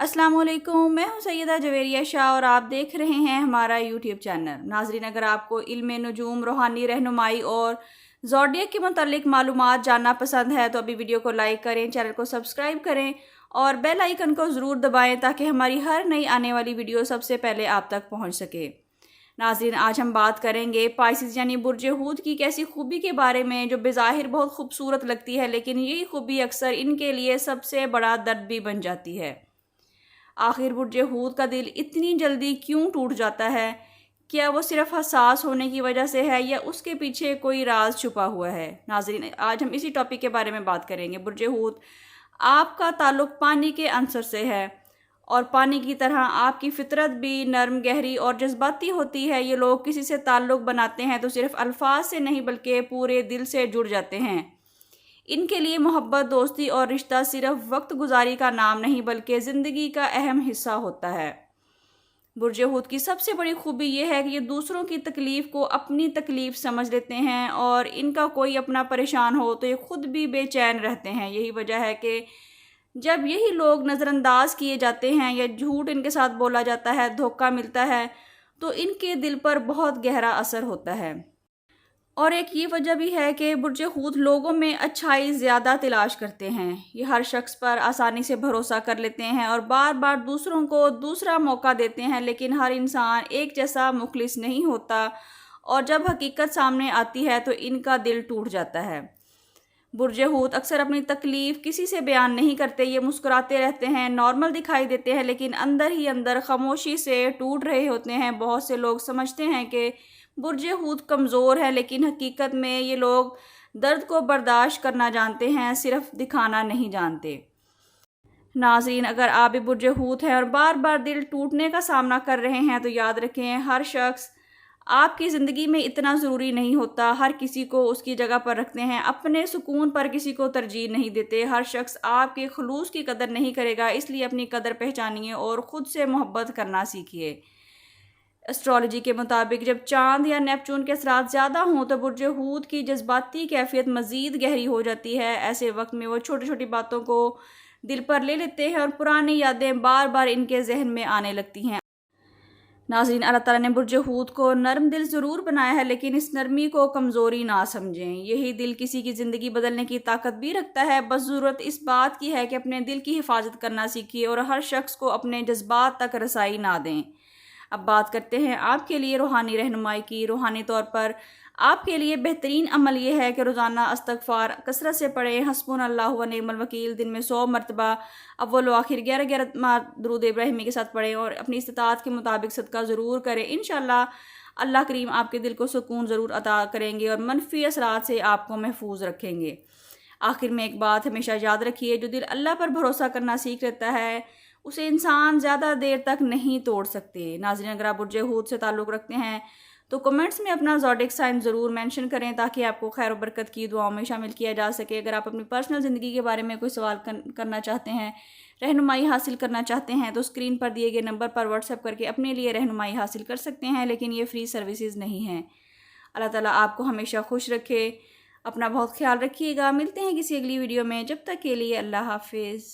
अस्सलाम वालेकुम, मैं हूं सैयदा जवेरिया शाह और आप देख रहे हैं हमारा यूट्यूब चैनल। नाजरीन, अगर आपको इल्म नजूम, रूहानी रहनुमाई और ज़ोडिएक के मुतालिक मालूमात जानना पसंद है तो अभी वीडियो को लाइक करें, चैनल को सब्सक्राइब करें और बेल आइकन को ज़रूर दबाएं ताकि हमारी हर नई आने वाली वीडियो सबसे पहले आप तक पहुँच सके। नाज़रीन, आज हम बात करेंगे पाइसिस यानी बुर्ज हूत की कैसी खूबी के बारे में जो बेज़ाहिर बहुत खूबसूरत लगती है, लेकिन यही खूबी अक्सर इनके लिए सबसे बड़ा दर्द भी बन जाती है। आखिर बुर्ज हूत का दिल इतनी जल्दी क्यों टूट जाता है? क्या वो सिर्फ हसास होने की वजह से है या उसके पीछे कोई राज छुपा हुआ है? नाज़रीन, आज हम इसी टॉपिक के बारे में बात करेंगे। बुर्ज हूत आपका ताल्लुक़ पानी के अंसर से है और पानी की तरह आपकी फितरत भी नरम, गहरी और जज्बाती होती है। ये लोग किसी से ताल्लुक़ बनाते हैं तो सिर्फ अल्फाज से नहीं बल्कि पूरे दिल से जुड़ जाते हैं। इनके लिए मोहब्बत, दोस्ती और रिश्ता सिर्फ वक्त गुजारी का नाम नहीं बल्कि ज़िंदगी का अहम हिस्सा होता है। बुर्ज हूत की सबसे बड़ी खूबी यह है कि ये दूसरों की तकलीफ़ को अपनी तकलीफ़ समझ लेते हैं और इनका कोई अपना परेशान हो तो ये खुद भी बेचैन रहते हैं। यही वजह है कि जब यही लोग नज़रअंदाज किए जाते हैं या झूठ इनके साथ बोला जाता है, धोखा मिलता है, तो इनके दिल पर बहुत गहरा असर होता है। और एक ये वजह भी है कि बुर्ज हूत लोगों में अच्छाई ज़्यादा तलाश करते हैं। ये हर शख्स पर आसानी से भरोसा कर लेते हैं और बार बार दूसरों को दूसरा मौका देते हैं, लेकिन हर इंसान एक जैसा मुखलिस नहीं होता और जब हकीकत सामने आती है तो इनका दिल टूट जाता है। बुर्ज हूत अक्सर अपनी तकलीफ़ किसी से बयान नहीं करते। ये मुस्कुराते रहते हैं, नॉर्मल दिखाई देते हैं, लेकिन अंदर ही अंदर खामोशी से टूट रहे होते हैं। बहुत से लोग समझते हैं कि बुर्ज हूत कमज़ोर है, लेकिन हकीकत में ये लोग दर्द को बर्दाश्त करना जानते हैं, सिर्फ दिखाना नहीं जानते। नाज़रीन, अगर आप भी बुर्ज हूत हैं और बार बार दिल टूटने का सामना कर रहे हैं तो याद रखें, हर शख्स आपकी ज़िंदगी में इतना ज़रूरी नहीं होता। हर किसी को उसकी जगह पर रखते हैं, अपने सुकून पर किसी को तरजीह नहीं देते। हर शख्स आपके खुलूस की कदर नहीं करेगा, इसलिए अपनी कदर पहचानिए और ख़ुद से मोहब्बत करना सीखिए। एस्ट्रोलॉजी के मुताबिक जब चांद या नेपच्यून के असरात ज़्यादा हों तो बुर्ज हूत की जज्बाती कैफियत मज़ीद गहरी हो जाती है। ऐसे वक्त में वो छोटी छोटी बातों को दिल पर ले लेते हैं और पुरानी यादें बार बार इनके जहन में आने लगती हैं। नाज़रीन, अल्लाह ताला ने बुर्ज हूत को नरम दिल ज़रूर बनाया है, लेकिन इस नरमी को कमज़ोरी ना समझें। यही दिल किसी की ज़िंदगी बदलने की ताकत भी रखता है। बस ज़रूरत इस बात की है कि अपने दिल की हिफाजत करना सीखिए और हर शख्स को अपने जज्बात तक रसाई ना दें। अब बात करते हैं आपके लिए रूहानी रहनुमाई की। रूहानी तौर पर आपके लिए बेहतरीन अमल यह है कि रोज़ाना इस्तग़फ़ार कसरत से पढ़ें। हस्बुनल्लाहु व निअमल वकील दिन में 100 मरतबा अव्वल व आखिर 11 बार दुरूद इब्राहिमी के साथ पढ़ें और अपनी इस्तिताअत के मुताबिक सदका ज़रूर करें। इंशाअल्लाह अल्लाह करीम आपके दिल को सुकून ज़रूर अता करेंगे और मनफी असरात से आपको महफूज रखेंगे। आखिर में एक बात हमेशा याद रखिए, जो दिल अल्लाह पर भरोसा करना सीख लेता है उसे इंसान ज़्यादा देर तक नहीं तोड़ सकते। नाज़रीन, अगर आप बुर्ज हूत से ताल्लुक़ रखते हैं तो कमेंट्स में अपना ज़ोडिएक साइन ज़रूर मेंशन करें ताकि आपको खैर और बरकत की दुआओं में शामिल किया जा सके। अगर आप अपनी पर्सनल ज़िंदगी के बारे में कोई सवाल करना चाहते हैं, रहनुमाई हासिल करना चाहते हैं तो स्क्रीन पर दिए गए नंबर पर व्हाट्सएप करके अपने लिए रहनुमाई हासिल कर सकते हैं, लेकिन ये फ्री सर्विसेज नहीं हैं। अल्लाह ताला आपको हमेशा खुश रखे। अपना बहुत ख्याल रखिएगा। मिलते हैं किसी अगली वीडियो में, जब तक के लिए अल्लाह हाफिज़।